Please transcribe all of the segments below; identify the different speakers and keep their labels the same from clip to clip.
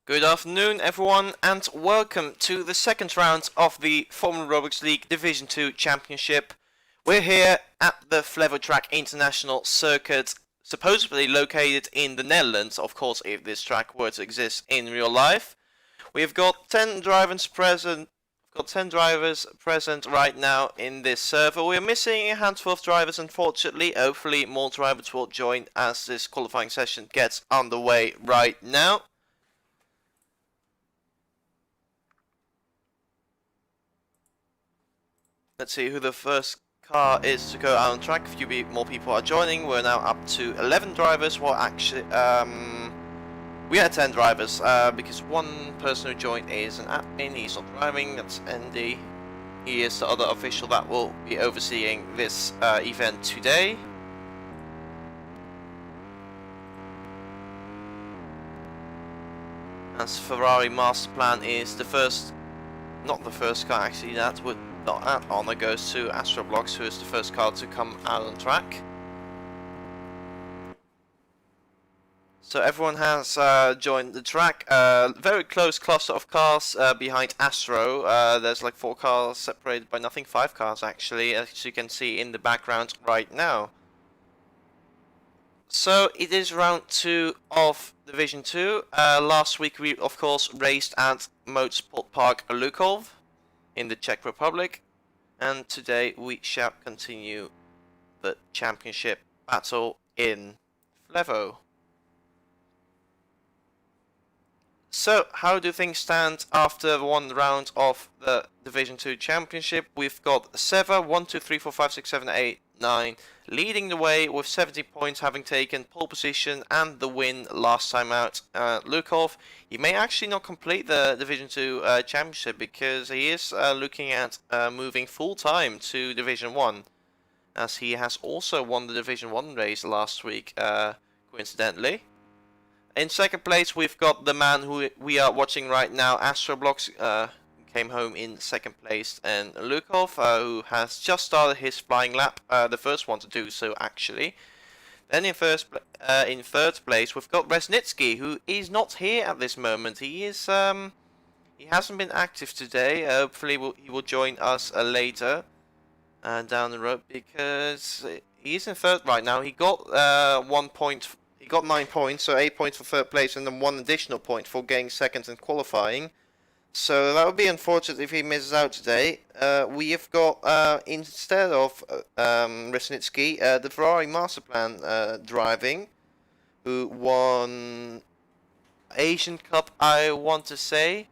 Speaker 1: Good afternoon everyone and welcome to the second round of the Formula ROBLOX League Division 2 Championship. We're here at the Flevo Track International Circuit, supposedly located in the Netherlands, of course if this track were to exist in real life. We've got 10 drivers present. Right now in this server. We're missing a handful of drivers unfortunately. Hopefully more drivers will join as this qualifying session gets underway right now. Let's see who the first car is to go out on track. A few more people are joining. We're now up to 11 drivers. Well, actually, we had 10 drivers because one person who joined is an admin. He's not driving. That's Andy. He is the other official that will be overseeing this event today. As Ferrari Master Plan is the first, not the first car actually, that would. That honor goes to ROBLOX, who is the first car to come out on track. So everyone has joined the track. Very close cluster of cars behind Astro. There's like 4 cars separated by nothing, 5 cars actually, as you can see in the background right now. So it is round 2 of Division 2. Last week we of course raced at Motorsport Park Lukov in the Czech Republic, and today we shall continue the championship battle in Flevo. So how do things stand after one round of the Division 2 championship? We've got Seva 1, 2, 3, 4, 5, 6, 7, 8, 9 leading the way with 70 points, having taken pole position and the win last time out. Lukov, he may actually not complete the Division 2 championship because he is looking at moving full time to Division 1, as he has also won the Division 1 race last week, coincidentally. In second place we've got the man who we are watching right now, ROBLOX, came home in second place, and Lukov, who has just started his flying lap, the first one to do so actually. Then in third place we've got Resnitsky, who is not here at this moment. He is he hasn't been active today. Hopefully he will join us later down the road, because he's in third right now. He got 1 point. He got 9 points, so 8 points for third place, and then 1 additional point for getting second in qualifying. So that would be unfortunate if he misses out today. We have got, instead of Resnitsky, the Ferrari Master Plan driving, who won Asian Cup, I want to say,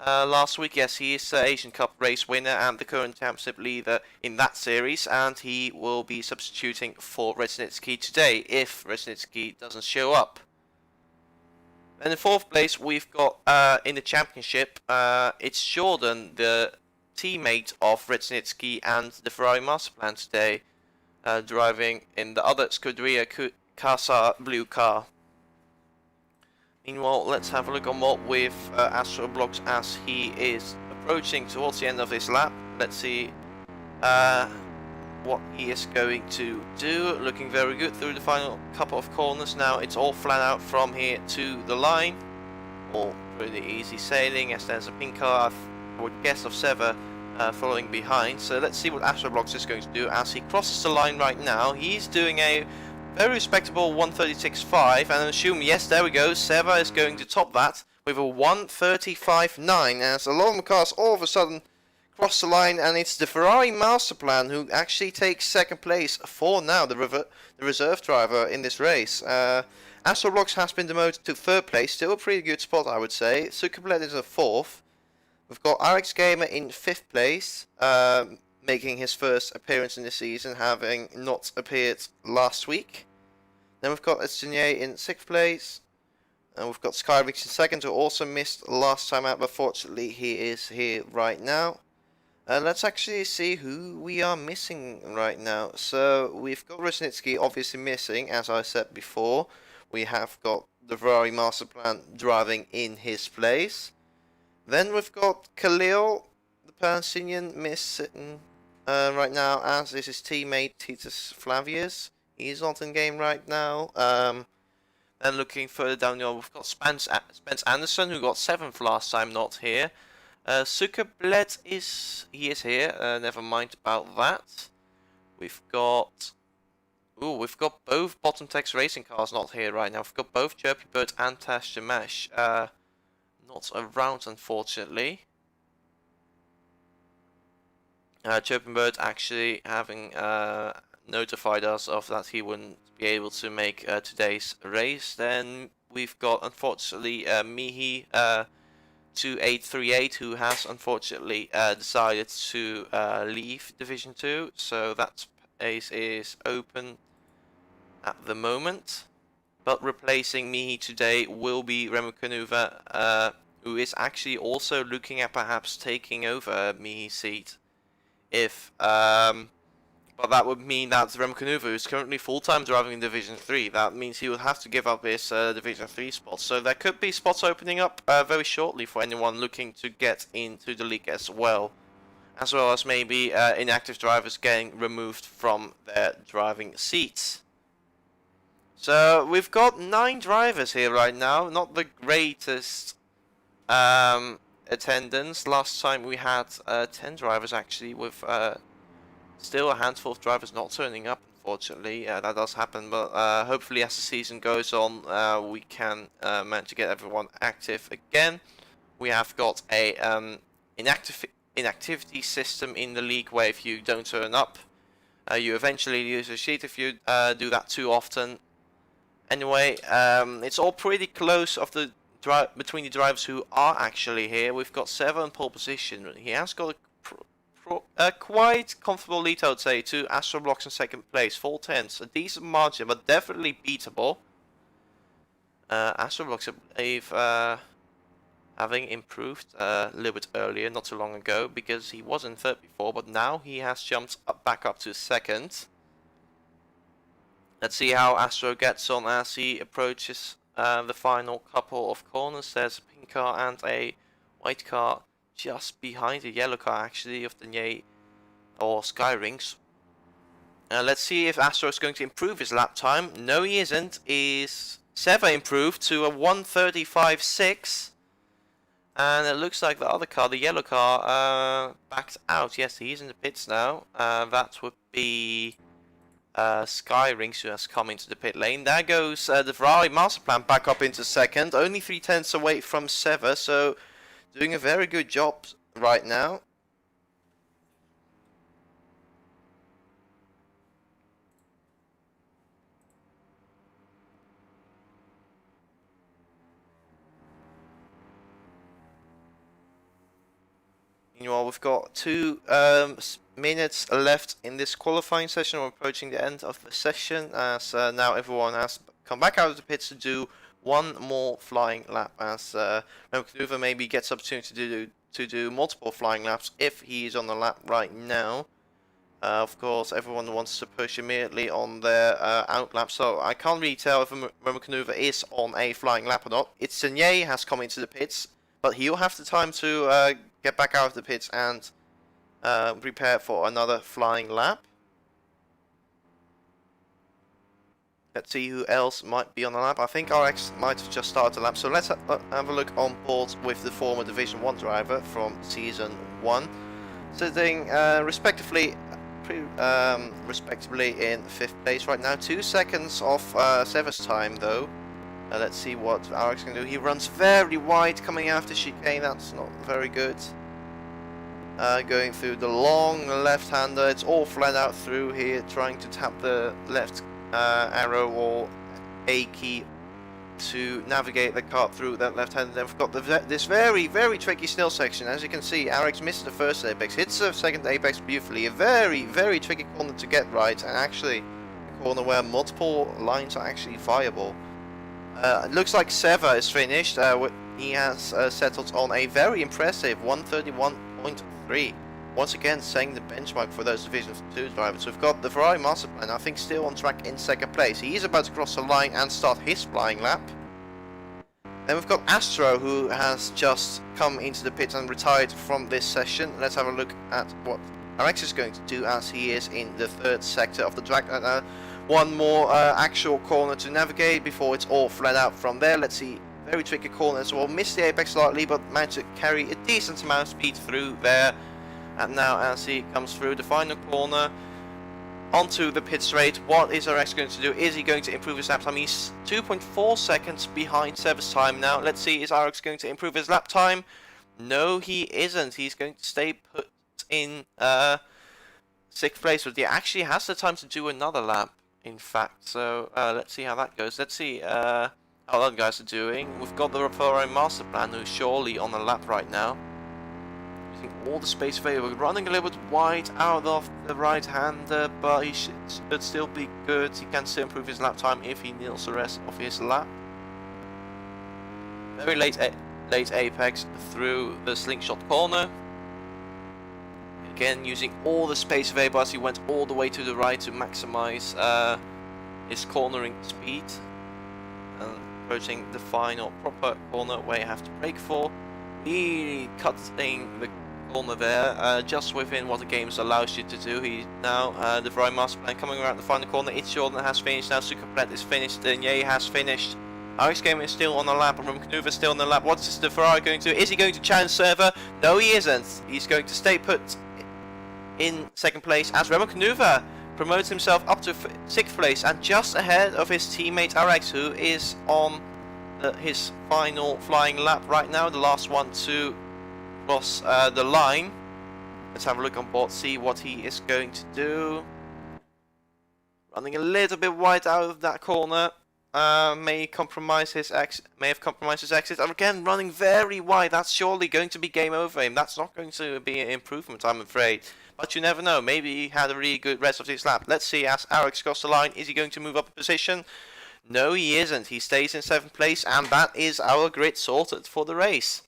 Speaker 1: last week. Yes, he is the Asian Cup race winner and the current championship leader in that series, and he will be substituting for Resnitsky today if Resnitsky doesn't show up. And in fourth place we've got, in the championship, it's Jordan, the teammate of Resnitsky and the Ferrari Master Plan today, driving in the other Scuderia Casa blue car. Meanwhile, let's have a look on what with ROBLOX as he is approaching towards the end of his lap. Let's see what he is going to do. Looking very good through the final couple of corners. Now it's all flat out from here to the line. All pretty easy sailing, as there's a pink car, I would guess, of Seva following behind. So let's see what ROBLOX is going to do as he crosses the line right now. He's doing a very respectable 136.5, and I assume, yes, there we go, Seva is going to top that with a 135.9, as a lot of cars all of a sudden cross the line, and it's the Ferrari Master Plan who actually takes second place for now, the reserve driver in this race. ROBLOX has been demoted to third place, still a pretty good spot I would say. Sucuplet is a fourth. We've got RX Gamer in fifth place, making his first appearance in the season, having not appeared last week. Then we've got Estunier in sixth place, and we've got Skyrix in second, who also missed last time out, but fortunately he is here right now. Let's actually see who we are missing right now. So we've got Resnitsky obviously missing, as I said before. We have got the Ferrari Master Plan driving in his place. Then we've got Khalil, the Palestinian, missing right now, as is his teammate Titus Flavius. He's not in game right now. And looking further down the road, we've got Spence Anderson, who got 7th last time, not here. Zuckerblad is here. Never mind about that. We've got both Bottom Text Racing cars not here right now. We've got both Chirpy Bird and Tash Jamash not around, unfortunately. Chirpy Bird actually having notified us of that he wouldn't be able to make today's race. Then we've got, unfortunately, Mihi 2838, who has unfortunately decided to leave Division 2, so that space is open at the moment. But replacing Mihi today will be Remo Canuva, who is actually also looking at perhaps taking over Mihi's seat. But that would mean that Remo Canuva, who is currently full-time driving in Division 3, that means he would have to give up his Division 3 spot. So there could be spots opening up very shortly for anyone looking to get into the league as well as maybe inactive drivers getting removed from their driving seats. So we've got 9 drivers here right now, not the greatest attendance. Last time we had 10 drivers actually, with still a handful of drivers not turning up, unfortunately. That does happen, but hopefully as the season goes on, we can manage to get everyone active again. We have got a inactivity system in the league where if you don't turn up, you eventually lose a sheet if you do that too often. Anyway, it's all pretty close of the between the drivers who are actually here. We've got 7 pole position. He has got a quite comfortable lead, I would say, to ROBLOX in 2nd place, 4/10. A decent margin, but definitely beatable. ROBLOX, I believe, having improved a little bit earlier, not too long ago, because he was in 3rd before, but now he has jumped back up to 2nd. Let's see how Astro gets on as he approaches the final couple of corners. There's a pink car and a white car just behind the yellow car, actually, of the Nye or Sky Rings. Let's see if Astro is going to improve his lap time. No, he isn't. Is Seva improved to a 1:35.6, and it looks like the other car, the yellow car, backed out. Yes, he's in the pits now. That would be Sky Rings, who has come into the pit lane. There goes the Ferrari master plan back up into 2nd, only 3/10 away from Seva, so doing a very good job right now. Meanwhile, we've got 2 minutes left in this qualifying session. We're approaching the end of the session, as now everyone has come back out of the pits to do one more flying lap, as Remo Canuva maybe gets opportunity to do multiple flying laps if he is on the lap right now. Of course, everyone wants to push immediately on their out lap, so I can't really tell if Remo Canuva is on a flying lap or not. It's Sanye has come into the pits, but he'll have the time to get back out of the pits and prepare for another flying lap. Let's see who else might be on the lap. I think RX might have just started the lap, so let's have a look on board with the former Division 1 driver from Season 1. Sitting respectively in 5th place right now. 2 seconds off Seva's time though. Let's see what RX can do. He runs very wide coming after chicane, that's not very good. Going through the long left-hander, it's all flat out through here, trying to tap the left arrow or A key to navigate the car through that left-hander. Then we've got this very, very tricky snow section. As you can see, RX misses the first apex, hits the second apex beautifully. A very, very tricky corner to get right, and actually a corner where multiple lines are actually viable. It looks like Seva is finished. He has settled on a very impressive 131.3. Once again, setting the benchmark for those Division 2 drivers. We've got the Ferrari master plan, I think, still on track in 2nd place. He is about to cross the line and start his flying lap. Then we've got Astro, who has just come into the pit and retired from this session. Let's have a look at what RX is going to do, as he is in the 3rd sector of the track. one more actual corner to navigate before it's all flat out from there. Let's see, very tricky corner as well. Missed the apex slightly, but managed to carry a decent amount of speed through there. And now as he comes through the final corner onto the pit straight, what is RX going to do? Is he going to improve his lap time? He's 2.4 seconds behind service time now. Let's see, is RX going to improve his lap time? No, he isn't. He's going to stay put in 6th place, but he actually has the time to do another lap, in fact. So let's see how that goes. Let's see how other guys are doing. We've got the FRL Master Plan, who's surely on a lap right now. Using all the space available, running a little bit wide out of the right-hander, but he should still be good. He can still improve his lap time if he nails the rest of his lap. Very late apex through the slingshot corner. Again, using all the space available as he went all the way to the right to maximize his cornering speed. Approaching the final proper corner where you have to brake for. Really cutting the corner there, just within what the game allows you to do. He now the FRL Master Plan coming around the final corner. It's Jordan has finished now. Superplet is finished. Denier has finished. RX Game is still on the lap. Maneuver is still on the lap. What is the Ferrari going to do? Is he going to challenge Server? No, he isn't. He's going to stay put in 2nd place as Maneuver promotes himself up to 6th place and just ahead of his teammate RX, who is on his final flying lap right now, the last one to cross the line. Let's have a look on board, see what he is going to do. Running a little bit wide out of that corner. May have compromised his exit. And again, running very wide. That's surely going to be game over him. That's not going to be an improvement, I'm afraid. But you never know. Maybe he had a really good rest of his lap. Let's see as Alex crosses the line. Is he going to move up a position? No, he isn't. He stays in 7th place, and that is our grid sorted for the race.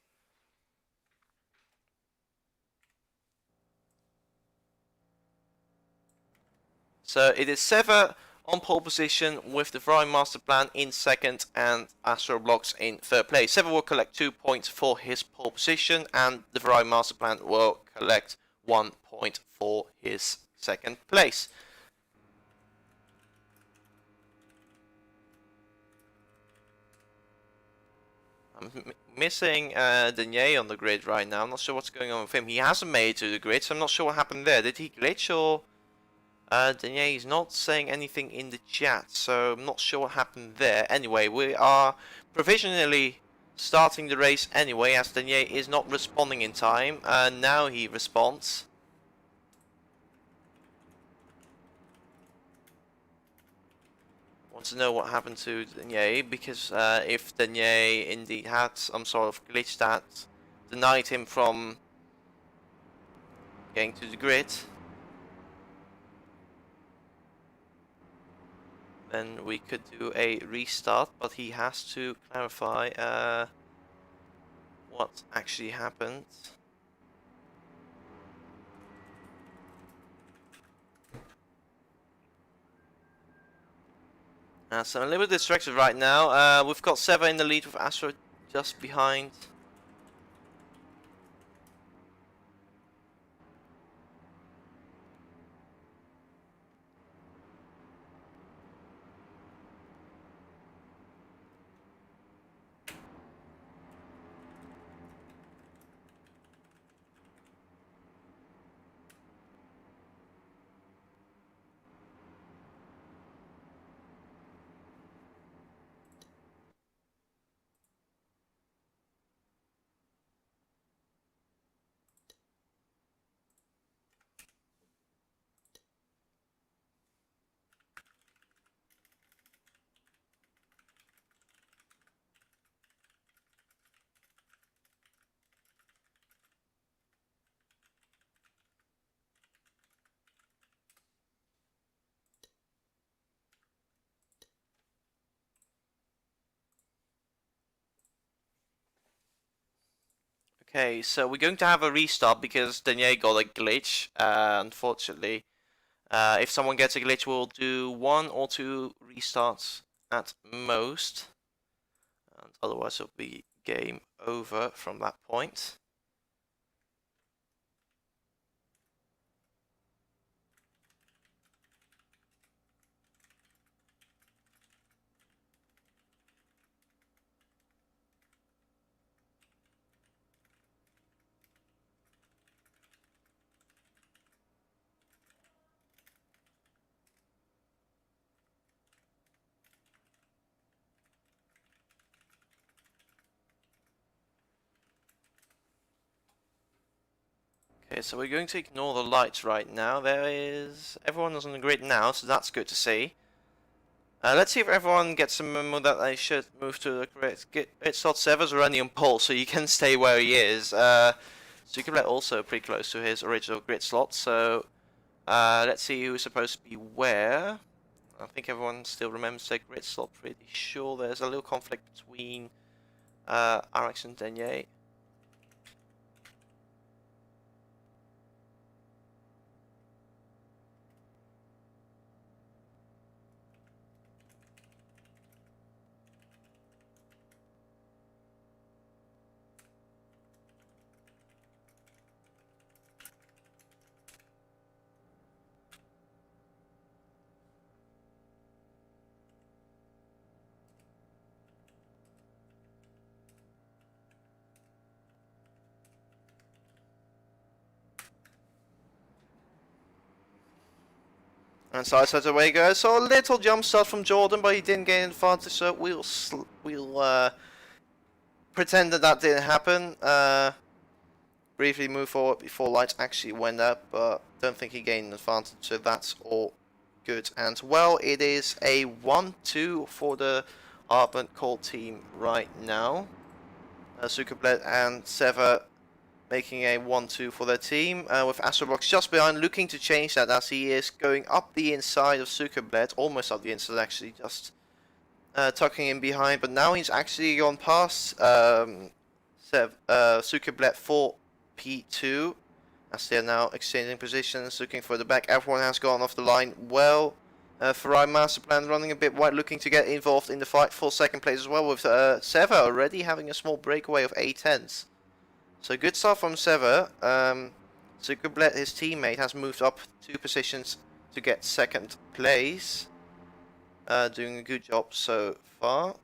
Speaker 1: So it is Sever on pole position with the FRL Master Plan in 2nd and ROBLOX in 3rd place. Sever will collect 2 points for his pole position, and the FRL Master Plan will collect 1 point for his 2nd place. I'm missing Denier on the grid right now. I'm not sure what's going on with him. He hasn't made it to the grid, so I'm not sure what happened there. Did he glitch or... Denier is not saying anything in the chat, so I'm not sure what happened there. Anyway, we are provisionally starting the race anyway, as Denier is not responding in time. Now he responds. Want to know what happened to Denier, because if Denier indeed had some sort of glitch that denied him from getting to the grid, then we could do a restart, but he has to clarify what actually happened. So I'm a little bit distracted right now. We've got Seva in the lead with Astro just behind. Okay, so we're going to have a restart because Denier got a glitch, unfortunately. If someone gets a glitch, we'll do 1 or 2 restarts at most. And otherwise it'll be game over from that point. Okay, so we're going to ignore the lights right now. Everyone is on the grid now, so that's good to see. Let's see if everyone gets a memo that they should move to the grid. It's not Sever's running on pole, so you can stay where he is. Zuckerberg also pretty close to his original grid slot, so let's see who's supposed to be where. I think everyone still remembers their grid slot, pretty sure there's a little conflict between RX and Denier. And side away goes. So a little jump start from Jordan, but he didn't gain advantage. So we'll pretend that didn't happen. Briefly move forward before lights actually went up, but don't think he gained an advantage. So that's all good. And well, it is a 1-2 for the Arbent Call team right now. Zuckerblad and Sever making a 1-2 for their team, with ROBLOX just behind, looking to change that as he is going up the inside of Zuckerblad, almost up the inside actually, just tucking in behind, but now he's actually gone past Zuckerblad for P2, as they're now exchanging positions, looking for the back. Everyone has gone off the line well. Ferrari Masterplan running a bit wide, looking to get involved in the fight for second place as well, with Sever already having a small breakaway of 8/10. So good stuff from Sever. Zuckerblad, his teammate, has moved up 2 positions to get second place. Doing a good job so far.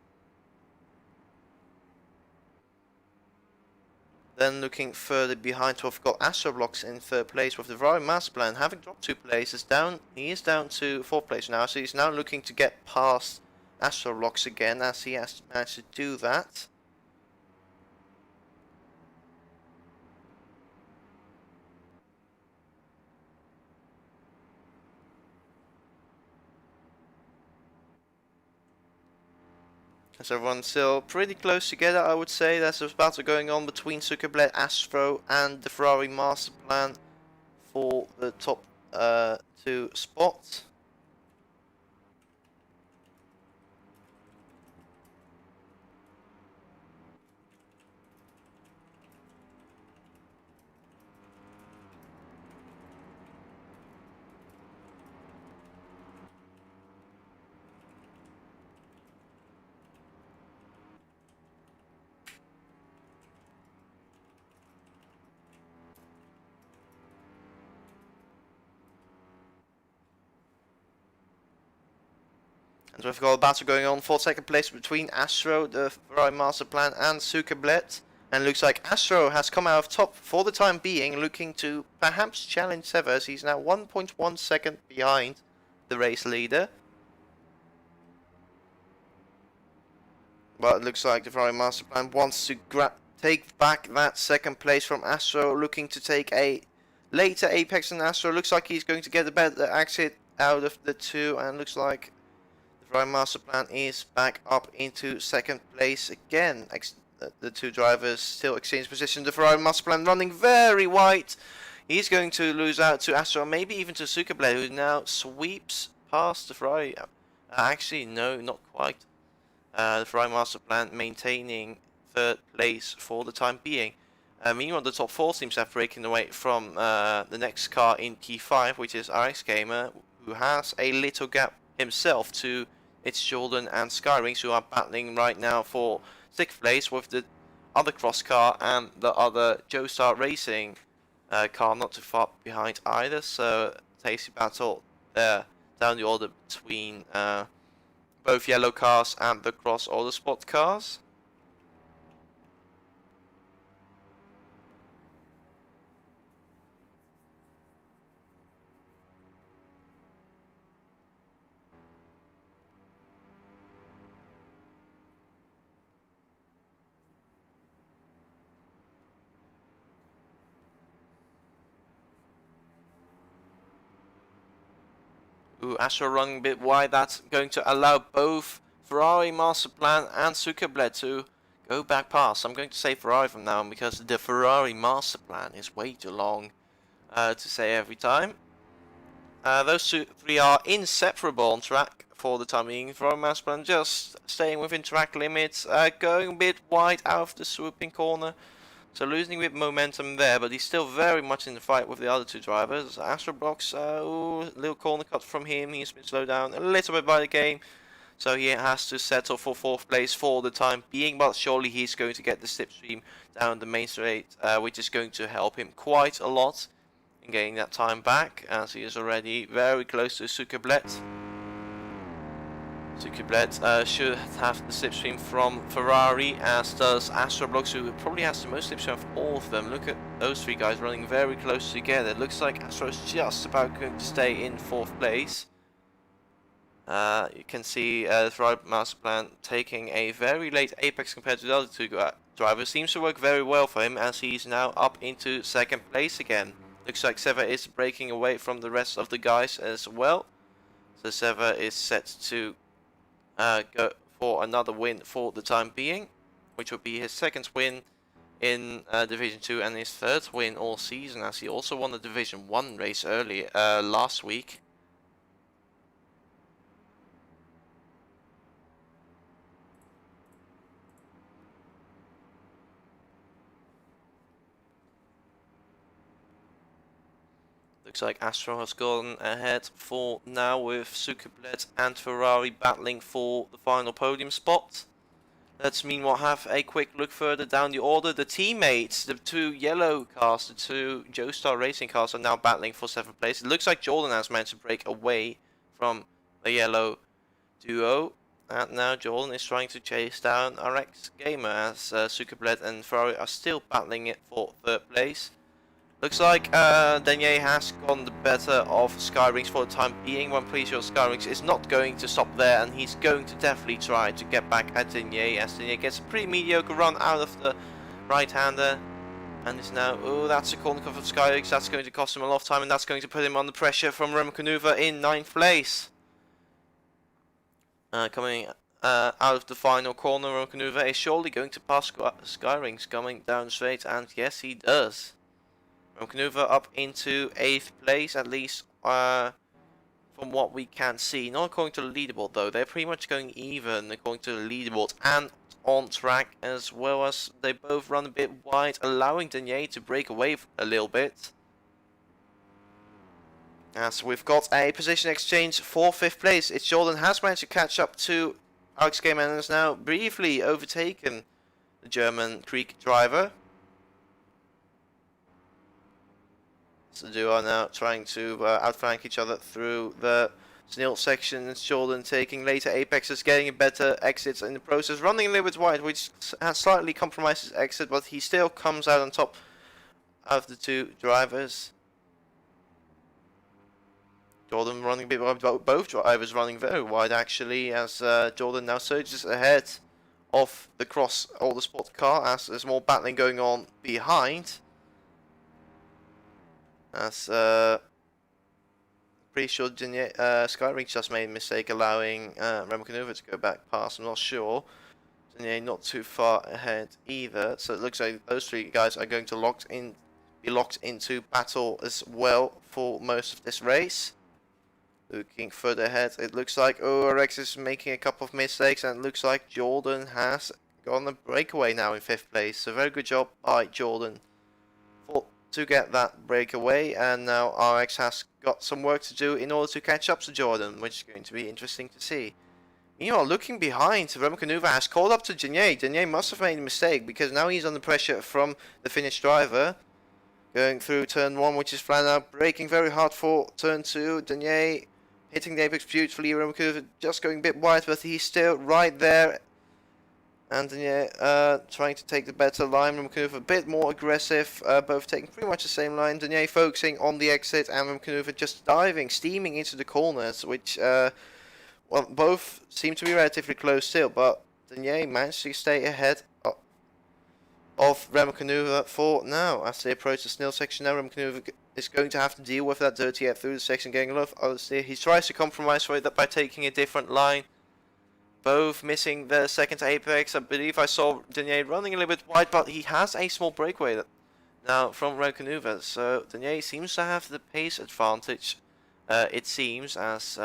Speaker 1: Then looking further behind, we've got ROBLOX in 3rd place with the Ferrari Masterplan having dropped 2 places down. He is down to 4th place now, so he's now looking to get past ROBLOX again, as he has managed to do that. As everyone's still pretty close together, I would say. There's a battle going on between Zuckerblad, Astro, and the Ferrari Masterplan for the top 2 spots. And we've got a battle going on for 2nd place between Astro, the Ferrari Masterplan, and Zuckerblad. And looks like Astro has come out of top for the time being, looking to perhaps challenge Sever, as he's now 1.1 second behind the race leader. But it looks like the Ferrari Masterplan wants to take back that 2nd place from Astro, looking to take a later apex than Astro. Looks like he's going to get a better exit out of the 2, and looks like Ferrari Masterplan is back up into 2nd place again. The 2 drivers still exchange position. The Ferrari Masterplan running very wide. He's going to lose out to Astro, maybe even to Zuckerblad, who now sweeps past the Ferrari. Actually, no, not quite. The Ferrari Masterplan maintaining 3rd place for the time being. Meanwhile, the top 4 seems to have breaking away from the next car in P5, which is RX Gamer, who has a little gap himself to it's Jordan and Skywings, who are battling right now for 6th place, with the other cross car and the other Joestar Racing car not too far behind either. So tasty battle there down the order between both yellow cars and the cross or the spot cars. Ooh, Astro running a bit wide. That's going to allow both Ferrari Masterplan and Zuckerblad to go back past. I'm going to say Ferrari from now on because the Ferrari Masterplan is way too long to say every time. Those three are inseparable on track for the time being. Ferrari Masterplan just staying within track limits, going a bit wide out of the swooping corner. So losing a bit momentum there, but he's still very much in the fight with the other two drivers. ROBLOX, little corner cut from him. He's been slowed down a little bit by the game. So he has to settle for 4th place for the time being, but surely he's going to get the slipstream down the main straight, which is going to help him quite a lot in getting that time back, as he is already very close to Zuckerblad. Zuckerblad should have the slipstream from Ferrari, as does ROBLOX, who probably has the most slipstream of all of them. Look at those three guys running very close together. It looks like Astro is just about going to stay in 4th place. You can see the Ferrari Masterplan taking a very late apex compared to the other two drivers. Seems to work very well for him, as he's now up into 2nd place again. Looks like Seva is breaking away from the rest of the guys as well. So Seva is set to go for another win for the time being, which will be his 2nd win in Division 2 and his 3rd win all season, as he also won the Division 1 race earlier last week. Looks like Astro has gone ahead for now, with Zuckerblad and Ferrari battling for the final podium spot. Let's meanwhile have a quick look further down the order. The teammates, the two yellow cars, the two Joestar Racing cars, are now battling for 7th place. It looks like Jordan has managed to break away from the yellow duo. And now Jordan is trying to chase down RX Gamer, as Zuckerblad and Ferrari are still battling it for 3rd place. Looks like Danier has gone the better of Skyrings for the time being. One pretty sure Skyrings is not going to stop there, and he's going to definitely try to get back at Danier, as Danier gets a pretty mediocre run out of the right-hander. And is now, oh, that's a corner cut of Skyrings. That's going to cost him a lot of time, and that's going to put him under pressure from Remco in 9th place. Coming out of the final corner, Remco is surely going to pass Skyrings coming down straight, and yes, he does. Remco up into 8th place, at least from what we can see. Not according to the leaderboard though, they're pretty much going even according to the leaderboard and on track, as well as they both run a bit wide, allowing Danier to break away a little bit. As we've got a position exchange for 5th place. It's Jordan has managed to catch up to Alex Gamer and has now briefly overtaken the German Creek driver. So the duo are now trying to outflank each other through the Snil section. It's Jordan taking later apexes, getting better exits in the process, running a little bit wide, which has slightly compromised his exit, but he still comes out on top of the two drivers. Jordan running a bit wide, both drivers running very wide actually, as Jordan now surges ahead of the Cross Older Sport car, as there's more battling going on behind. As pretty sure Skyrings just made a mistake allowing Remco to go back past. I'm not sure. Danier not too far ahead either. So it looks like those three guys are going to be locked into battle as well for most of this race. Looking further ahead, it looks like RX is making a couple of mistakes, and it looks like Jordan has gone a breakaway now in 5th place. So very good job by Jordan to get that breakaway, and now RX has got some work to do in order to catch up to Jordan, which is going to be interesting to see. Meanwhile, looking behind, Remco has called up to Danier. Danier must have made a mistake, because now he's under pressure from the Finnish driver. Going through turn 1, which is flat out, braking very hard for turn 2. Danier hitting the apex beautifully. Remco just going a bit wide, but he's still right there. And Danier trying to take the better line. Remco a bit more aggressive, both taking pretty much the same line. Danier focusing on the exit, and Remco just diving, steaming into the corners, which, well, both seem to be relatively close still, but Danier managed to stay ahead of Remco for now. As they approach the Snil section now, Remco is going to have to deal with that dirty air through the section, getting a lot of understeer. He tries to compromise for it by taking a different line. Both missing the second apex. I believe I saw Denier running a little bit wide, but he has a small breakaway now from Remcanuva. So Denier seems to have the pace advantage, it seems, as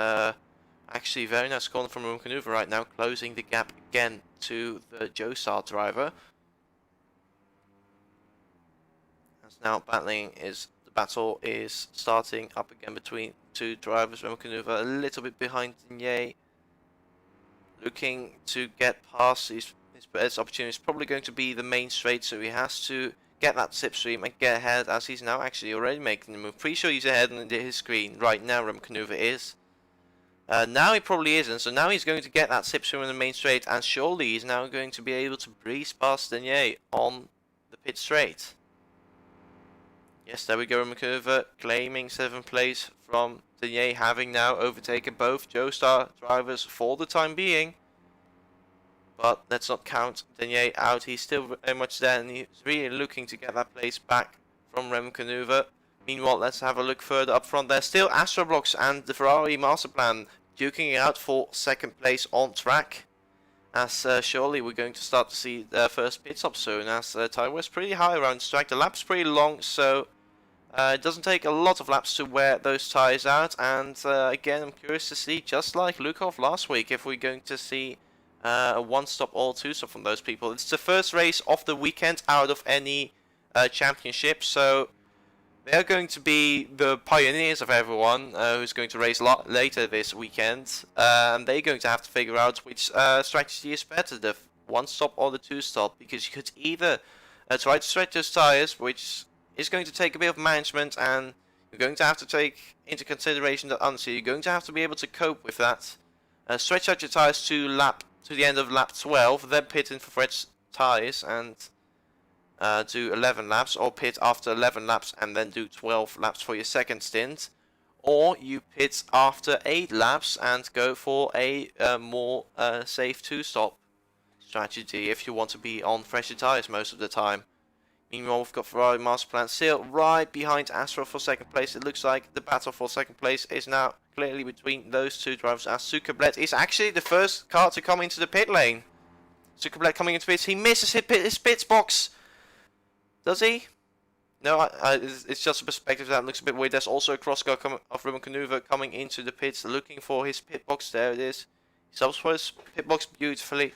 Speaker 1: actually very nice corner from Remcanuva right now, closing the gap again to the Joestar driver. As now the battle is starting up again between two drivers. Remcanuva a little bit behind Denier, looking to get past his best opportunity. Is probably going to be the main straight, so he has to get that slipstream and get ahead, as he's now actually already making the move. Pretty sure he's ahead on his screen right now. Remcanuva is. Now he probably isn't, so now he's going to get that slipstream in the main straight, and surely he's now going to be able to breeze past Denier on the pit straight. Yes, there we go. Remcanuva claiming 7th place from Denier, having now overtaken both Joestar drivers for the time being. But let's not count Denier out. He's still very much there, and he's really looking to get that place back from Remcanuva. Meanwhile, let's have a look further up front. There's still ROBLOX and the Ferrari Masterplan duking it out for 2nd place on track. As surely we're going to start to see the first pit stop soon, as tyre wear's pretty high around the track. The lap's pretty long, so it doesn't take a lot of laps to wear those tyres out. And again, I'm curious to see, just like Lukov last week, if we're going to see a one-stop or two-stop from those people. It's the first race of the weekend out of any championship, so they're going to be the pioneers of everyone who's going to race later this weekend. And they're going to have to figure out which strategy is better, the one-stop or the two-stop, because you could either try to stretch those tyres, which is going to take a bit of management, and you're going to have to take into consideration that honestly you're going to have to be able to cope with that. Stretch out your tyres to the end of lap 12, then pit in for fresh tyres and do 11 laps, or pit after 11 laps and then do 12 laps for your second stint, or you pit after 8 laps and go for a more safe two-stop strategy if you want to be on fresher tyres most of the time. Meanwhile, we've got Ferrari Masterplan still right behind Astro for 2nd place. It looks like the battle for 2nd place is now clearly between those two drivers, as Zuckerblad is actually the first car to come into the pit lane. Zuckerblad coming into pits, he misses his pits box. Does he? No, it's just a perspective that looks a bit weird. There's also a cross car of Remcanuva coming into the pits, looking for his pit box. There it is. He stops for his pit box beautifully.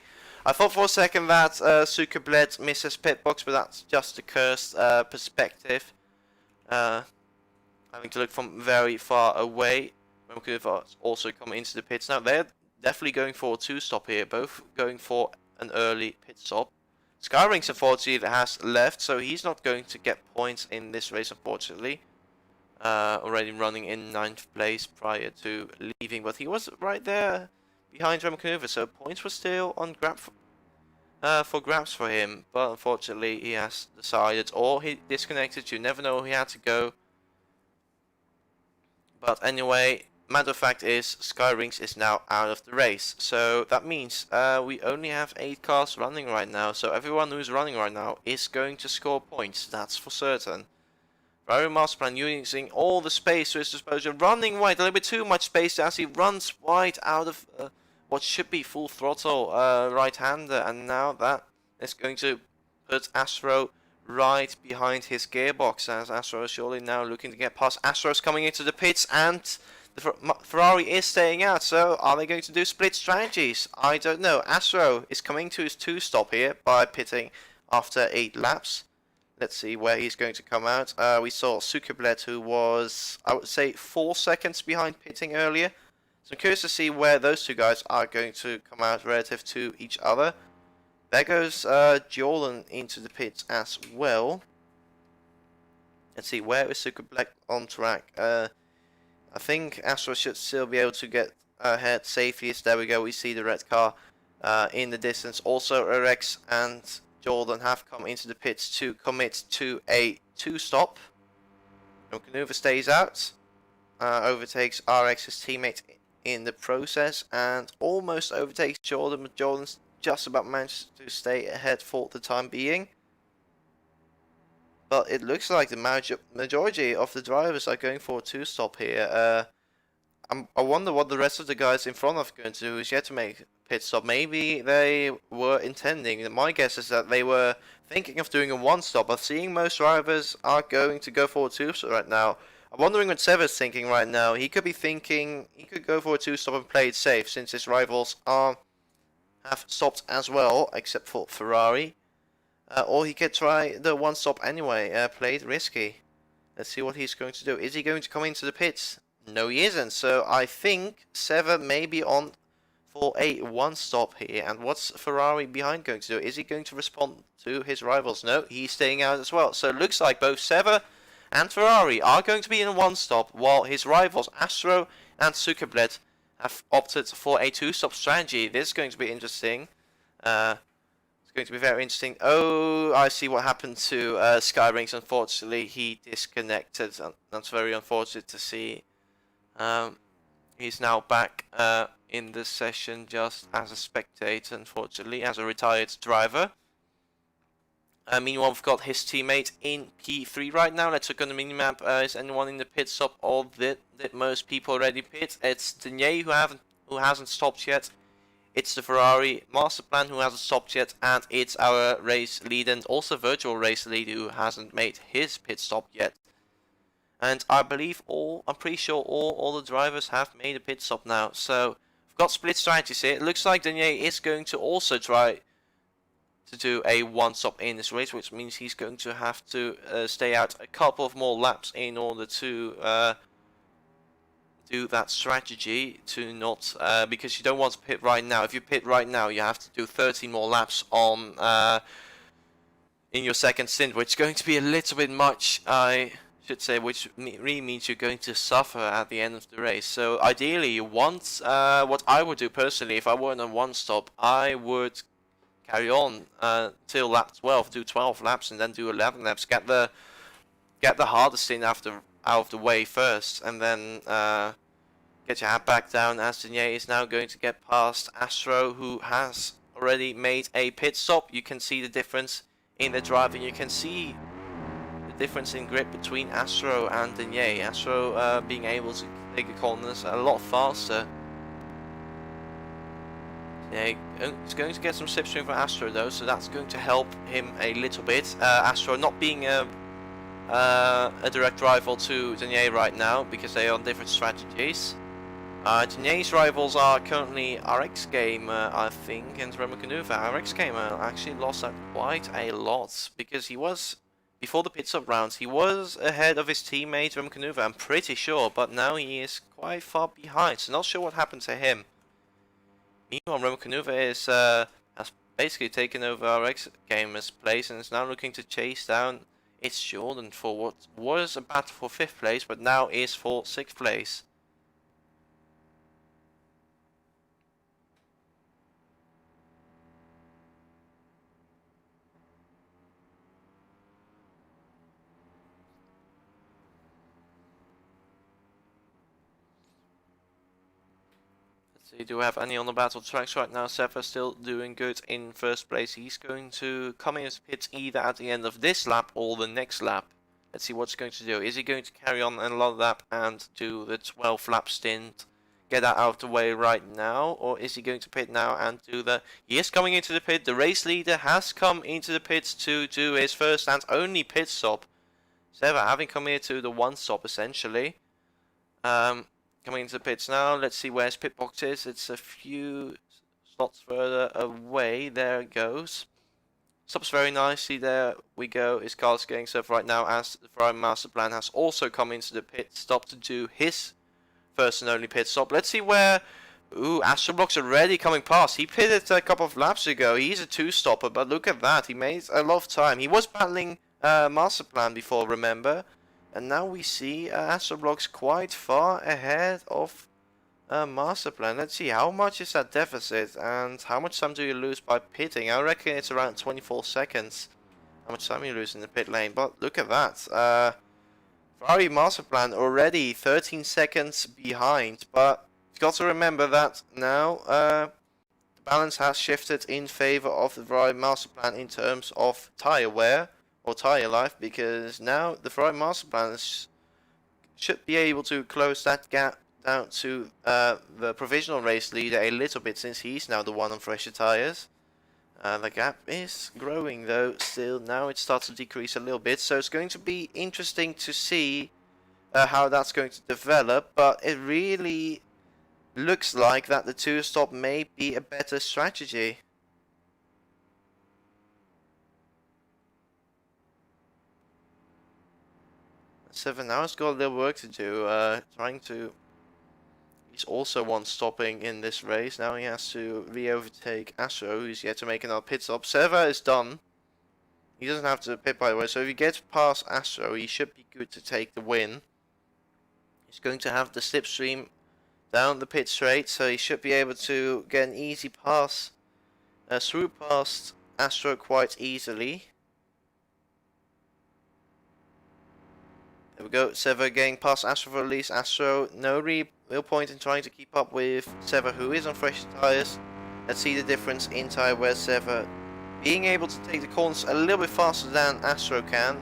Speaker 1: I thought for a second that Zuckerblad misses pit box, but that's just a cursed perspective. Having to look from very far away. Remcanuva also coming into the pits. Now they're definitely going for a two-stop here, both going for an early pit stop. Skyrings unfortunately has left, so he's not going to get points in this race unfortunately. Already running in 9th place prior to leaving, but he was right there behind Remcanuva, so points were still on for grabs for him. But unfortunately he has decided, or he disconnected, you never know, he had to go. But anyway, matter of fact is Skyrings is now out of the race, so that means we only have 8 cars running right now, so everyone who's running right now is going to score points, that's for certain. Ferrari Masterplan using all the space to his disposal, running wide, a little bit too much space as he runs wide out of what should be full throttle right-hander, and now that is going to put Astro right behind his gearbox, as Astro is surely now looking to get past. Astro's coming into the pits, and the Ferrari is staying out, so are they going to do split strategies? I don't know. Astro is coming to his two-stop here by pitting after 8 laps. Let's see where he's going to come out. We saw Zuckerblad, who was, I would say, 4 seconds behind pitting earlier. So I'm curious to see where those two guys are going to come out relative to each other. There goes Jordan into the pits as well. Let's see, where is Zuckerblad on track? I think Astro should still be able to get ahead safely. There we go, we see the red car in the distance. Also, RX and Jordan have come into the pits to commit to a two-stop. Remcanuva stays out, overtakes RX's teammate in the process, and almost overtakes Jordan, but Jordan's just about managed to stay ahead for the time being. but it looks like the majority of the drivers are going for a two-stop here. I wonder what the rest of the guys in front of are going to do who's yet to make a pit stop. Maybe they were intending, my guess is that they were thinking of doing a one-stop, but seeing most drivers are going to go for a two-stop right now. I'm wondering what Sever's thinking right now. He could be thinking he could go for a two-stop and play it safe, since his rivals have stopped as well, except for Ferrari. Or he could try the one-stop anyway, play it risky. Let's see what he's going to do. Is he going to come into the pits? No, he isn't. So I think Sever may be on for a one-stop here. And what's Ferrari behind going to do? Is he going to respond to his rivals? No, he's staying out as well. So it looks like both Sever and Ferrari are going to be in a one-stop, while his rivals Astro and Zuckerblad have opted for a two-stop strategy. This is going to be interesting. It's going to be very interesting. Oh, I see what happened to Skyrings. Unfortunately, he disconnected. That's very unfortunate to see. He's now back in the session just as a spectator, unfortunately, as a retired driver. Meanwhile, we've got his teammate in P3 right now. Let's look on the minimap. Is anyone in the pit stop? Or did most people already pit? It's Denier who hasn't stopped yet. It's the Ferrari Masterplan who hasn't stopped yet, and it's our race lead and also virtual race lead who hasn't made his pit stop yet. And I believe I'm pretty sure all the drivers have made a pit stop now. So we've got split strategies here. It looks like Denier is going to also try to do a one-stop in this race, which means he's going to have to stay out a couple of more laps in order to do that strategy to not because you don't want to pit right now. If you pit right now, you have to do 13 more laps on in your second stint, which is going to be a little bit much, I should say, which really means you're going to suffer at the end of the race. So ideally, you want what I would do personally if I weren't on one stop, I would carry on till lap 12, do 12 laps and then do 11 laps. Get the hardest stint out of the way first, and then get your hat back down, as Denier is now going to get past Astro, who has already made a pit stop. You can see the difference in the driving. You can see the difference in grip between Astro and Denier. Astro being able to take the corners a lot faster. Yeah, he's going to get some slipstream from Astro though, so that's going to help him a little bit. Astro not being a direct rival to Denier right now, because they are on different strategies. Denier's rivals are currently RX Gamer, I think, and Remo Canuva. RX Gamer actually lost out quite a lot, because he was, before the pit stop rounds, he was ahead of his teammate Remo Canuva, I'm pretty sure, but now he is quite far behind, so not sure what happened to him. Meanwhile, Remo Canuva is, has basically taken over RX Gamer's place and is now looking to chase down it's Jordan for what was a battle for 5th place, but now is for 6th place. Let's see, do we have any on the battle tracks right now? Sefer still doing good in 1st place. He's going to come in his pits either at the end of this lap or the next lap. Let's see what he's going to do. Is he going to carry on another lap and do the 12 lap stint, get that out of the way right now? Or is he going to pit now and do the... He is coming into the pit. The race leader has come into the pits to do his first and only pit stop. Sever having come here to the one stop essentially. Coming into the pits now. Let's see where his pit box is. It's a few slots further away. There it goes. Stops very nicely. There we go. His car's getting served right now, as the Ferrari Masterplan has also come into the pit stop to do his first and only pit stop. Let's see where... Ooh, ROBLOX already coming past. He pitted a couple of laps ago. He's a two-stopper, but look at that. He made a lot of time. He was battling Masterplan before, remember? And now we see ROBLOX quite far ahead of Masterplan. Let's see, how much is that deficit and how much time do you lose by pitting? I reckon it's around 24 seconds. How much time you lose in the pit lane? But look at that. Ferrari Masterplan already 13 seconds behind. But you've got to remember that now the balance has shifted in favor of the Ferrari Masterplan in terms of tire wear. or tire life, because now the Ferrari master plan should be able to close that gap down to the provisional race leader a little bit, since he's now the one on fresher tires. The gap is growing though, still. Now it starts to decrease a little bit, so it's going to be interesting to see how that's going to develop, but it really looks like that the two-stop may be a better strategy. Seven now has got a little work to do, he's also one stopping in this race. Now he has to re-overtake Astro, who's yet to make another pit stop. Seva is done. He doesn't have to pit, by the way, so if he gets past Astro, he should be good to take the win. He's going to have the slipstream down the pit straight, so he should be able to get an easy pass through past Astro quite easily. There we go, Seva getting past Astro for at least. Astro, no real point in trying to keep up with Seva, who is on fresh tyres. Let's see the difference in tyre wear. Seva being able to take the corners a little bit faster than Astro can.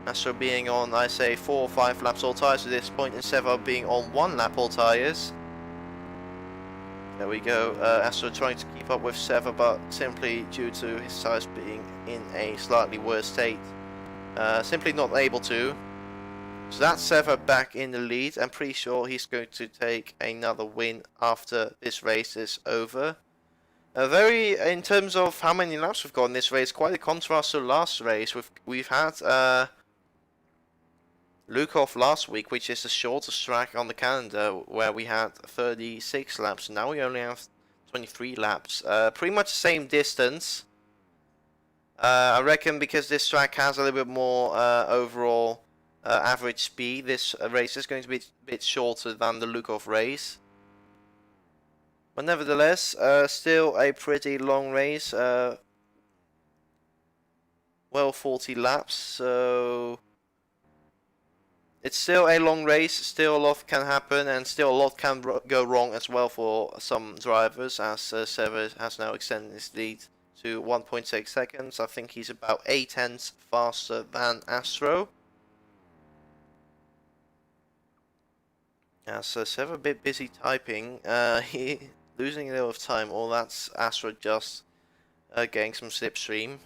Speaker 1: Astro being on, I say, 4 or 5 laps all tyres at this point, and Seva being on 1 lap all tyres. There we go, Astro trying to keep up with Seva, but simply due to his tyres being in a slightly worse state, simply not able to. So that's Seva back in the lead. I'm pretty sure he's going to take another win after this race is over. In terms of how many laps we've got in this race, quite a contrast to last race. We've had Lukov last week, which is the shortest track on the calendar, where we had 36 laps. Now we only have 23 laps. Pretty much the same distance. I reckon because this track has a little bit more overall average speed, this race is going to be a bit shorter than the Lukov race. But nevertheless, still a pretty long race. Well, 40 laps, so it's still a long race. Still a lot can happen, and still a lot can go wrong as well for some drivers, as Seva has now extended his lead to 1.6 seconds. I think he's about 0.8 faster than Astro. Yeah, so Seva a bit busy typing. He losing a little of time. All that's Astro just getting some slipstream.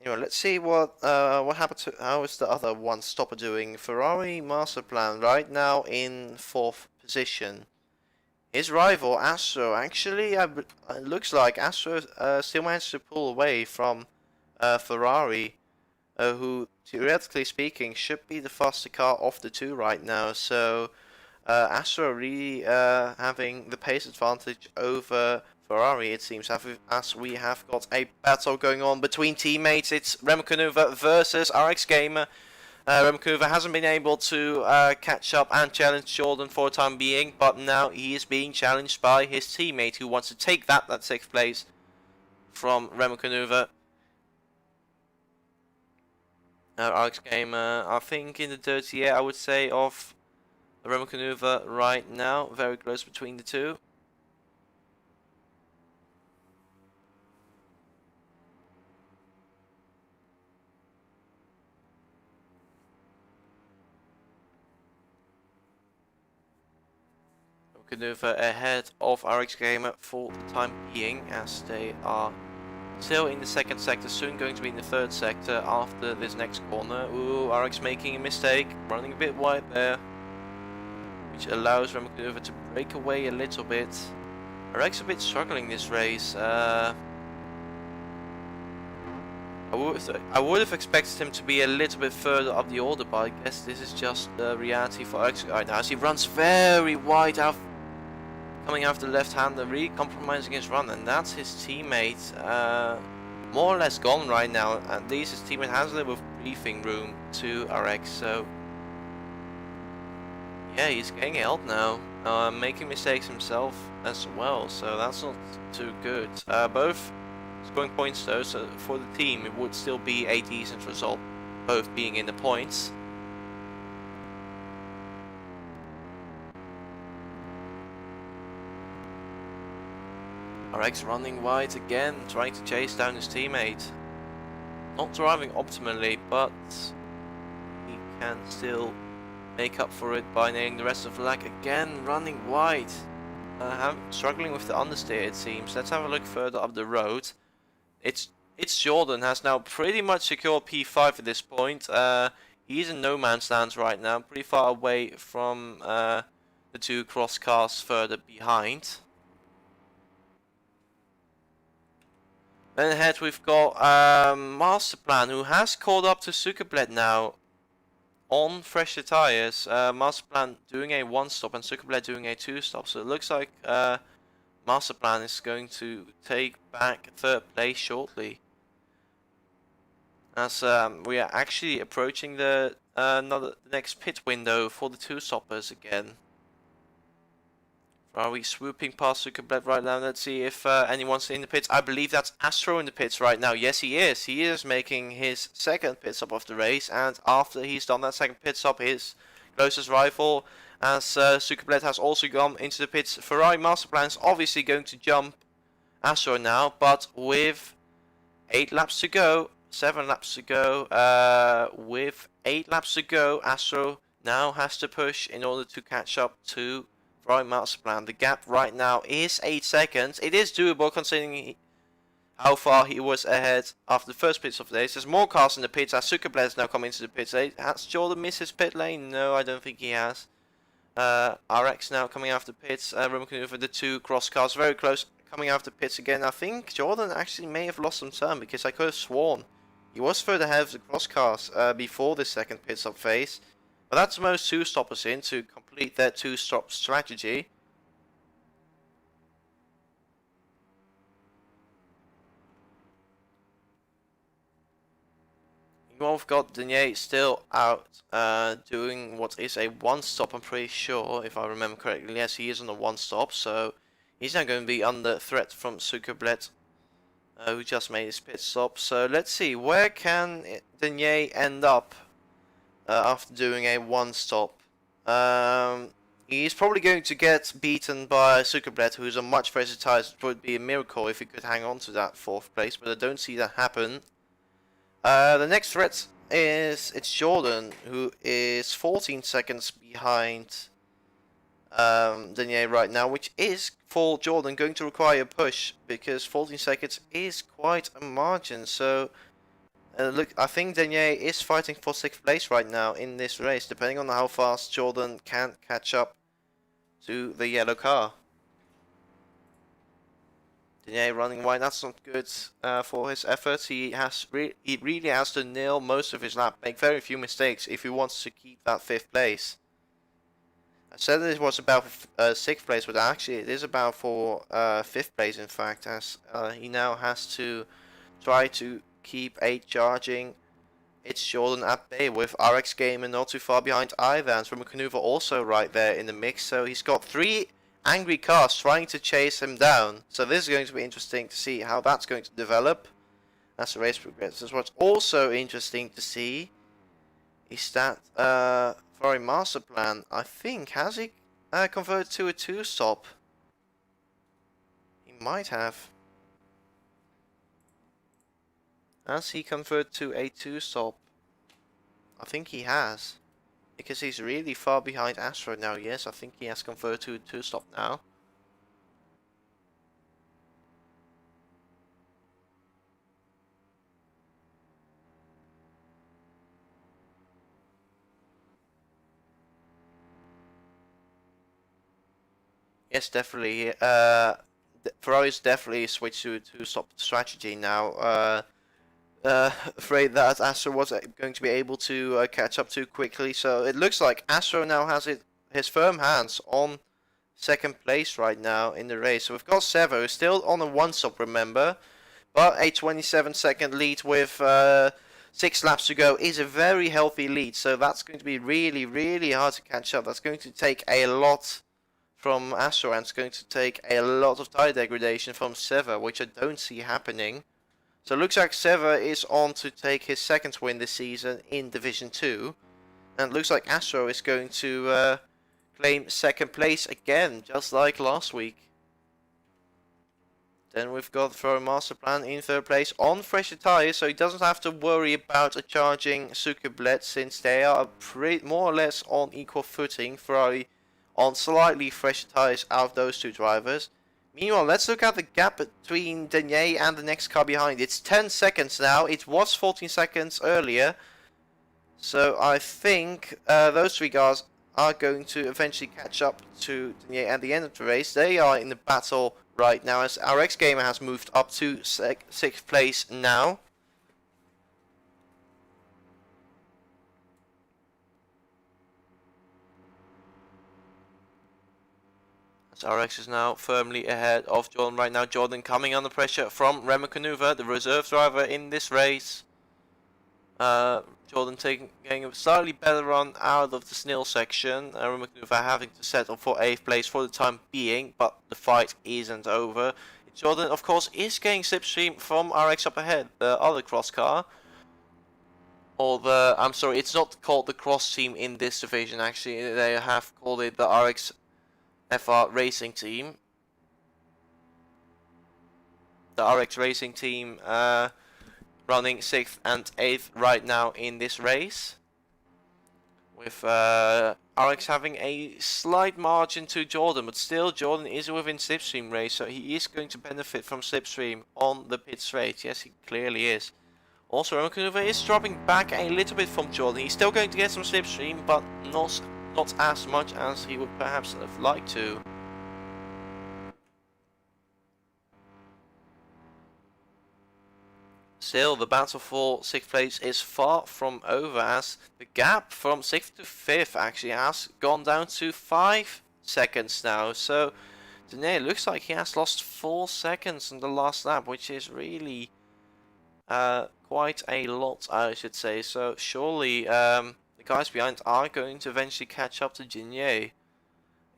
Speaker 1: Anyway, let's see what happened to. How is the other one stopper doing? Ferrari master plan right now in 4th position. His rival Astro, actually, it looks like Astro still managed to pull away from Ferrari, who theoretically speaking should be the faster car of the two right now. So Astro really having the pace advantage over Ferrari, it seems, as we have got a battle going on between teammates. It's Remkunuva versus RX Gamer. Remkunuva hasn't been able to catch up and challenge Jordan for the time being, but now he is being challenged by his teammate, who wants to take that 6th place from Remkunuva. RX Gamer, I think in the dirty air, I would say, of Remkunuva right now. Very close between the two. Remkunuva ahead of RX Gamer for the time being, as they are still in the 2nd sector, soon going to be in the 3rd sector after this next corner. Ooh, RX making a mistake, running a bit wide there, which allows Remkunuva to break away a little bit. RX a bit struggling this race. I would have expected him to be a little bit further up the order, but I guess this is just the reality for RX right now, as he runs very wide out, coming after the left-hander, really compromising his run, and that's his teammate more or less gone right now. At least his teammate has a little bit of breathing room to RX, so yeah, he's getting help now, making mistakes himself as well, so that's not too good. Both scoring points though, so for the team it would still be a decent result, both being in the points. RX running wide again, trying to chase down his teammate. Not driving optimally, but he can still make up for it by nailing the rest of the lag. Again, running wide. Struggling with the understeer, it seems. Let's have a look further up the road. It's Jordan has now pretty much secured P5 at this point. He's in no man's land right now, pretty far away from the two cross cars further behind. Then ahead we've got Masterplan, who has caught up to Sukerblet now on fresher tyres. Masterplan doing a 1-stop and Sukerblet doing a 2-stop. So it looks like Masterplan is going to take back 3rd place shortly. As we are actually approaching the next pit window for the 2-stoppers again. Are we swooping past Sukerblet right now? Let's see if anyone's in the pits. I believe that's Astro in the pits right now. Yes, he is. He is making his 2nd pit stop of the race. And after he's done that 2nd pit stop, his closest rival, as Sukerblet has also gone into the pits. Ferrari Masterplan is obviously going to jump Astro now. But with 8 laps to go, 7 laps to go, with 8 laps to go, Astro now has to push in order to catch up to Ferrari Masterplan. The gap right now is 8 seconds. It is doable considering how far he was ahead after the first pits of the race. There's more cars in the pits as Sukerblet has now come into the pits. Has Jordan missed his pit lane? No, I don't think he has. RX now coming after pits. Roman Maneuver, the 2 cross cars very close, coming after pits again. I think Jordan actually may have lost some time because I could have sworn he was further ahead of the cross cars before the 2nd pit stop phase. But that's most 2-stoppers in to complete their 2-stop strategy. We've got Denier still out doing what is a 1-stop, I'm pretty sure, if I remember correctly. Yes, he is on a 1-stop, so he's now going to be under threat from Sukerblet, who just made his pit stop. So let's see, where can Denier end up after doing a 1-stop? He's probably going to get beaten by Sukerblet, who's on much fresher tyres. It would be a miracle if he could hang on to that 4th place, but I don't see that happen. The next threat it's Jordan, who is 14 seconds behind Denier right now, which is for Jordan going to require a push because 14 seconds is quite a margin. So look, I think Denier is fighting for 6th place right now in this race, depending on how fast Jordan can catch up to the yellow car. Denier running wide, that's not good for his efforts. He really has to nail most of his lap, make very few mistakes if he wants to keep that 5th place. I said it was about 6th place, but actually it is about for 5th place in fact, as he now has to try to keep 8 charging. It's Jordan at bay with RX Gamer not too far behind either, and Roman Maneuver also right there in the mix. So he's got 3 angry cars trying to chase him down. So this is going to be interesting to see how that's going to develop as the race progresses. What's also interesting to see is that Ferrari Masterplan, I think, has he converted to a 2-stop? He might have. Has he converted to a 2-stop? I think he has. Because he's really far behind Astro now. Yes, I think he has converted to a 2-stop now. Yes, definitely. Ferrari's definitely switched to a 2-stop strategy now. Afraid that Astro was going to be able to catch up too quickly. So it looks like Astro now has his firm hands on 2nd place right now in the race. So we've got Sevo still on a 1-stop, remember, but a 27-second lead with 6 laps to go is a very healthy lead. So that's going to be really, really hard to catch up. That's going to take a lot from Astro, and it's going to take a lot of tire degradation from Sevo, which I don't see happening. So it looks like Sever is on to take his 2nd win this season in Division 2. And it looks like Astro is going to claim 2nd place again, just like last week. Then we've got Ferrari Master Plan in third place on fresher tyres, so he doesn't have to worry about a charging Suzuki Bled since they are more or less on equal footing. Ferrari on slightly fresher tyres out of those two drivers. Meanwhile, let's look at the gap between Denier and the next car behind. It's 10 seconds now. It was 14 seconds earlier. So I think those three cars are going to eventually catch up to Denier at the end of the race. They are in the battle right now as RX Gamer has moved up to 6th place now. As RX is now firmly ahead of Jordan right now. Jordan coming under pressure from Remo Canuva, the reserve driver in this race. Jordan getting a slightly better run out of the Snell section. Remo Canuva having to settle for 8th place for the time being, but the fight isn't over. Jordan, of course, is getting slipstream from RX up ahead, the other cross car. Or the, I'm sorry, it's not called the cross team in this division actually. They have called it the RX FR Racing Team. The RX Racing Team running 6th and 8th right now in this race. With RX having a slight margin to Jordan, but still Jordan is within slipstream race, so he is going to benefit from slipstream on the pit straight. Yes, he clearly is. Also, Remo Canuva is dropping back a little bit from Jordan. He's still going to get some slipstream, but not as much as he would perhaps have liked to. Still, the battle for 6th place is far from over, as the gap from 6th to 5th actually has gone down to 5 seconds now. So, Denier looks like he has lost 4 seconds in the last lap, which is really quite a lot, I should say. So, surely the guys behind are going to eventually catch up to Denier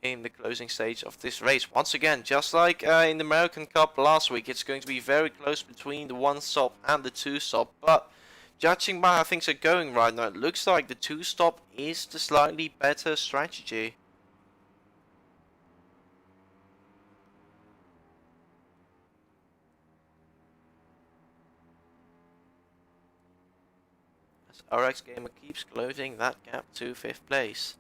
Speaker 1: in the closing stage of this race. Once again, just like in the American Cup last week, it's going to be very close between the 1-stop and the 2-stop, but judging by how things are going right now, it looks like the 2-stop is the slightly better strategy. As RX Gamer keeps closing that gap to 5th place.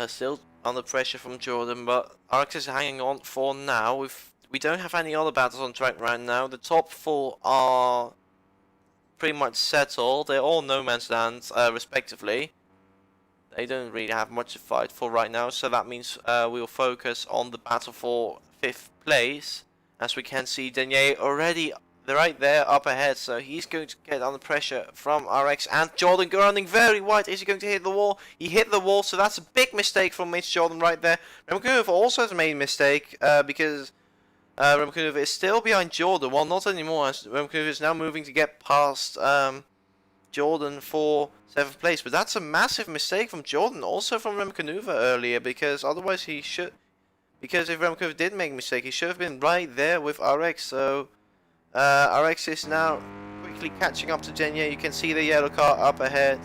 Speaker 1: Still under pressure from Jordan, but RX is hanging on for now. We don't have any other battles on track right now. The top 4 are pretty much settled. They're all no man's land, respectively. They don't really have much to fight for right now, so that means we'll focus on the battle for 5th place. As we can see, Denier already right there up ahead, so he's going to get under pressure from RX, and Jordan running very wide. Is he going to hit the wall? He hit the wall, so that's a big mistake from Mitch Jordan right there. Remo Canuva also has made a mistake because Remo Canuva is still behind Jordan. Well, not anymore, as Remo Canuva is now moving to get past Jordan for 7th place, but that's a massive mistake from Jordan, also from Remo Canuva earlier, because otherwise he should, because if Remo Canuva did make a mistake, he should have been right there with RX. So RX is now quickly catching up to Denier. You can see the yellow car up ahead.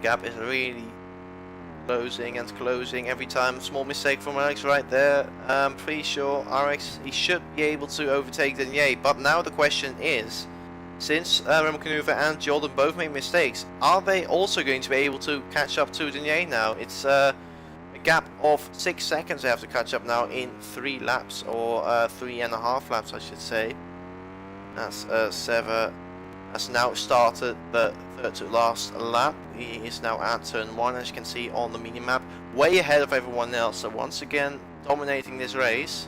Speaker 1: Gap is really closing and closing every time. Small mistake from RX right there. I'm pretty sure RX, he should be able to overtake Denier. But now the question is, since Remo Canuva and Jordan both made mistakes, are they also going to be able to catch up to Denier now? It's a gap of 6 seconds they have to catch up now in 3 laps, or 3.5 laps I should say, as Sever has now started the third to last lap. He is now at turn 1, as you can see on the minimap, way ahead of everyone else, so once again dominating this race.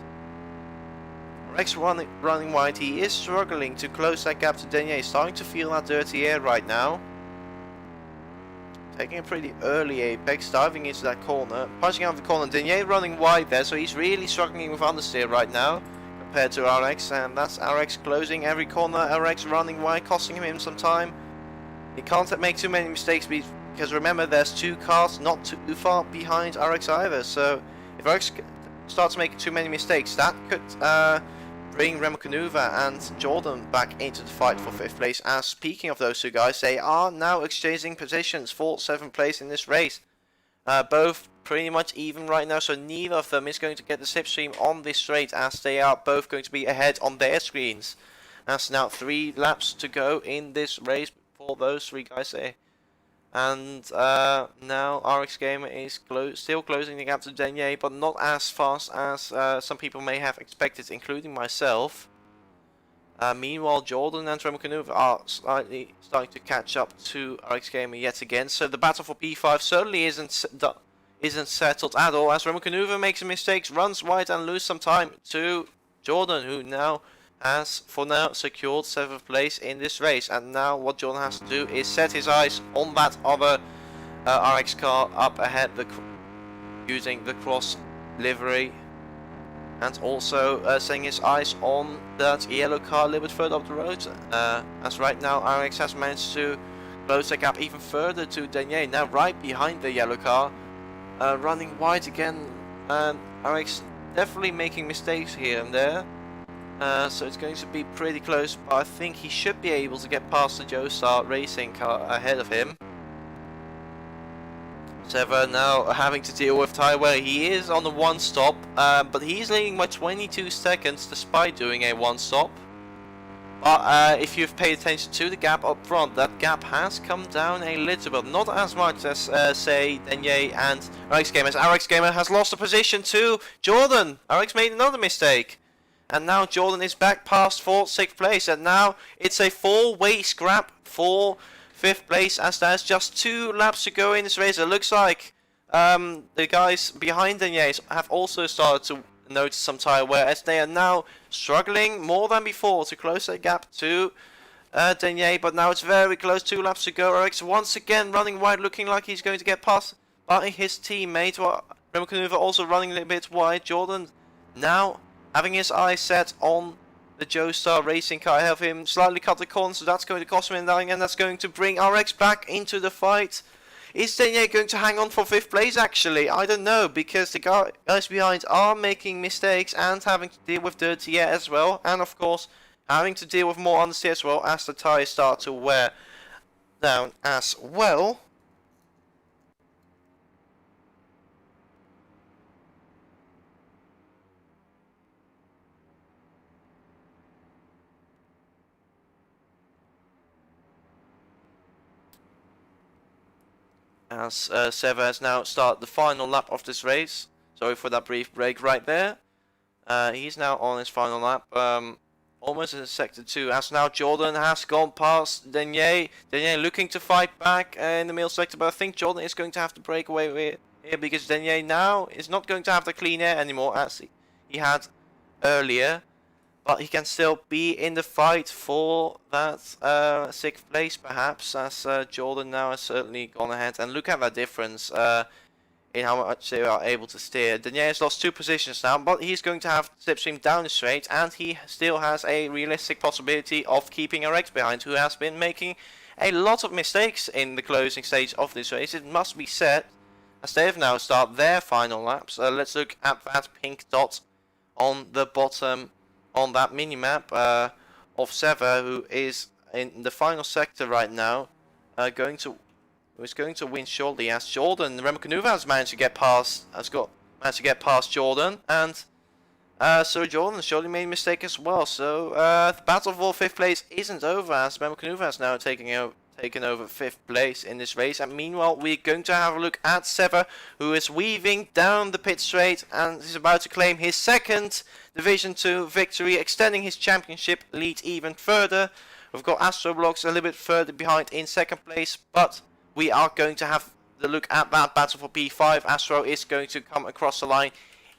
Speaker 1: Rex running wide. He is struggling to close that gap to Denier. He's starting to feel that dirty air right now. Taking a pretty early apex, diving into that corner, punching out of the corner. Denier running wide there, so he's really struggling with understeer right now compared to RX, and that's RX closing every corner. RX running wide, costing him some time. He can't make too many mistakes because remember, there's 2 cars not too far behind RX either. So if RX starts making too many mistakes, that could bring Remo Canuva and Jordan back into the fight for 5th place. As speaking of those 2 guys, they are now exchanging positions for 7th place in this race. Both pretty much even right now, so neither of them is going to get the slipstream on this straight, as they are both going to be ahead on their screens. That's now 3 laps to go in this race for those 3 guys there. And now RX Gamer is still closing the gap to Denier, but not as fast as some people may have expected, including myself. Meanwhile, Jordan and Remcanuva are slightly starting to catch up to RX Gamer yet again. So the battle for P5 certainly isn't settled at all, as Remcanuva makes mistakes, runs wide and loses some time to Jordan, who now has for now secured 7th place in this race. And now what Jordan has to do is set his eyes on that other RX car up ahead, using the cross livery, and also setting his eyes on that yellow car a little bit further up the road, as right now RX has managed to close the gap even further to Denier, now right behind the yellow car, running wide again, and RX definitely making mistakes here and there. So it's going to be pretty close, but I think he should be able to get past the Joestar racing car ahead of him. Sever now having to deal with tyre wear. He is on the 1 stop, but he's leading by 22 seconds despite doing a 1 stop. But if you've paid attention to the gap up front, that gap has come down a little bit, not as much as say Denier and RX Gamer. RX Gamer has lost a position to Jordan. RX made another mistake. And now Jordan is back past for 6th place, and now it's a 4-way scrap for 5th place, as there's just 2 laps to go in this race. It looks like the guys behind Denier have also started to notice some tyre wear, as they are now struggling more than before to close that gap to Denier, but now it's very close, 2 laps to go. RX once again running wide, looking like he's going to get past by his teammate. Remcanuva also running a little bit wide. Jordan now having his eyes set on the Joestar racing car ahead of him, slightly cut the corner, so that's going to cost him in dying, and that's going to bring RX back into the fight. Is Denier going to hang on for 5th place actually? I don't know, because the guys behind are making mistakes and having to deal with dirty air as well, and of course having to deal with more understeer as well, as the tyres start to wear down as well. As Sever has now started the final lap of this race. Sorry for that brief break right there. He's now on his final lap, almost in sector 2, as now Jordan has gone past Denier. Denier looking to fight back in the middle sector, but I think Jordan is going to have to break away here, because Denier now is not going to have the clean air anymore as he had earlier. But he can still be in the fight for that 6th place perhaps, as Jordan now has certainly gone ahead. And look at that difference in how much they are able to steer. Denier has lost 2 positions now, but he's going to have slipstream down the straight, and he still has a realistic possibility of keeping RX behind, who has been making a lot of mistakes in the closing stage of this race, it must be said, as they have now started their final laps. Let's look at that pink dot on the bottom on that mini-map of Sever, who is in the final sector right now, who is going to win shortly, as Jordan, Remcanuva has managed to get past, Jordan, and so Jordan surely made a mistake as well. So the battle for 5th place isn't over, as Remcanuva has now taken over 5th place in this race. And meanwhile, we're going to have a look at Sever, who is weaving down the pit straight and is about to claim his 2nd Division 2 victory, extending his championship lead even further. We've got ROBLOX a little bit further behind in 2nd place, but we are going to have the look at that battle for P5. Astro is going to come across the line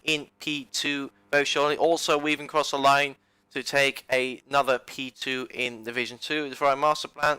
Speaker 1: in P2 very shortly, also weaving across the line to take another P2 in Division 2. The FRL Master Plan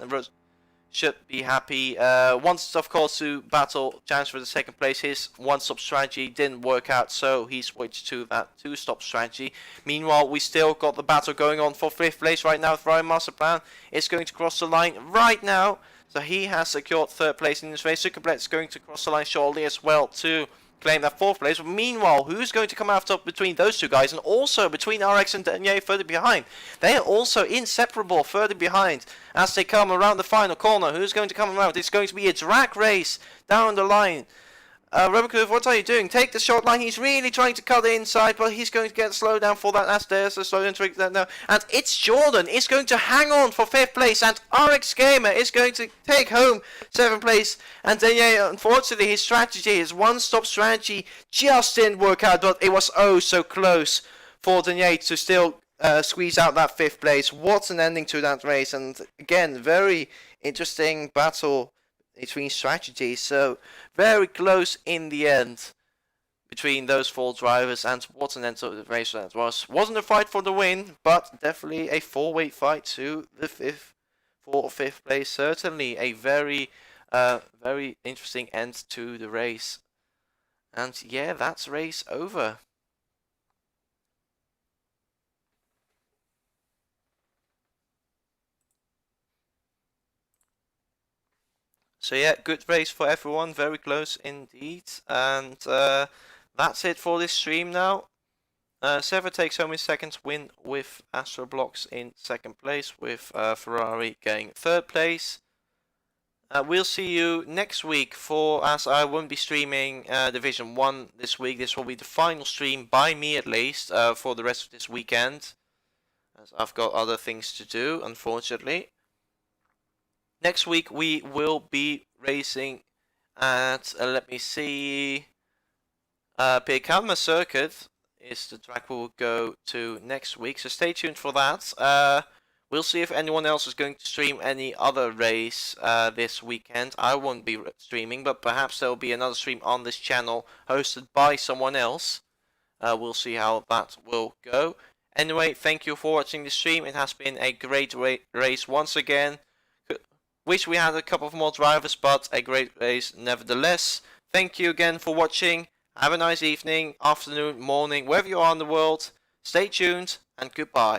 Speaker 1: should be happy. Wants, of course, to battle chance for the 2nd place. His 1-stop strategy didn't work out, so he switched to that 2-stop strategy. Meanwhile, we still got the battle going on for 5th place right now. The FRL Master Plan is going to cross the line right now, so he has secured 3rd place in this race. Superblet is going to cross the line shortly as well to claim that 4th place. But meanwhile, who's going to come after between those 2 guys, and also between RX and Denier further behind? They are also inseparable further behind as they come around the final corner. Who's going to come around? It's going to be a drag race down the line. ROBLOX, what are you doing? Take the short line. He's really trying to cut the inside, but he's going to get slowed down for that as there's a slow down trick now. And it's Jordan is going to hang on for 5th place, and RX Gamer is going to take home 7th place. And then, yeah, unfortunately, his strategy, his one-stop strategy, just didn't work out, but it was oh so close for Denier to still squeeze out that 5th place. What an ending to that race, and again, very interesting battle between strategies, so very close in the end between those 4 drivers, and what an end to the race that was. Wasn't a fight for the win, but definitely a 4-way fight to the 5th place. Certainly a very interesting end to the race. And yeah, that's race over. So yeah, good race for everyone, very close indeed. And that's it for this stream now. Sever takes home his 2nd win with ROBLOX in 2nd place, with Ferrari getting 3rd place. We'll see you next week, as I won't be streaming Division 1 this week. This will be the final stream, by me at least, for the rest of this weekend, as I've got other things to do, unfortunately. Next week we will be racing at, let me see, Pirkanma Circuit is the track we'll go to next week, so stay tuned for that. We'll see if anyone else is going to stream any other race this weekend. I won't be streaming, but perhaps there will be another stream on this channel hosted by someone else. We'll see how that will go. Anyway, thank you for watching the stream. It has been a great race once again. Wish we had a couple of more drivers, but a great race nevertheless. Thank you again for watching. Have a nice evening, afternoon, morning, wherever you are in the world. Stay tuned and goodbye.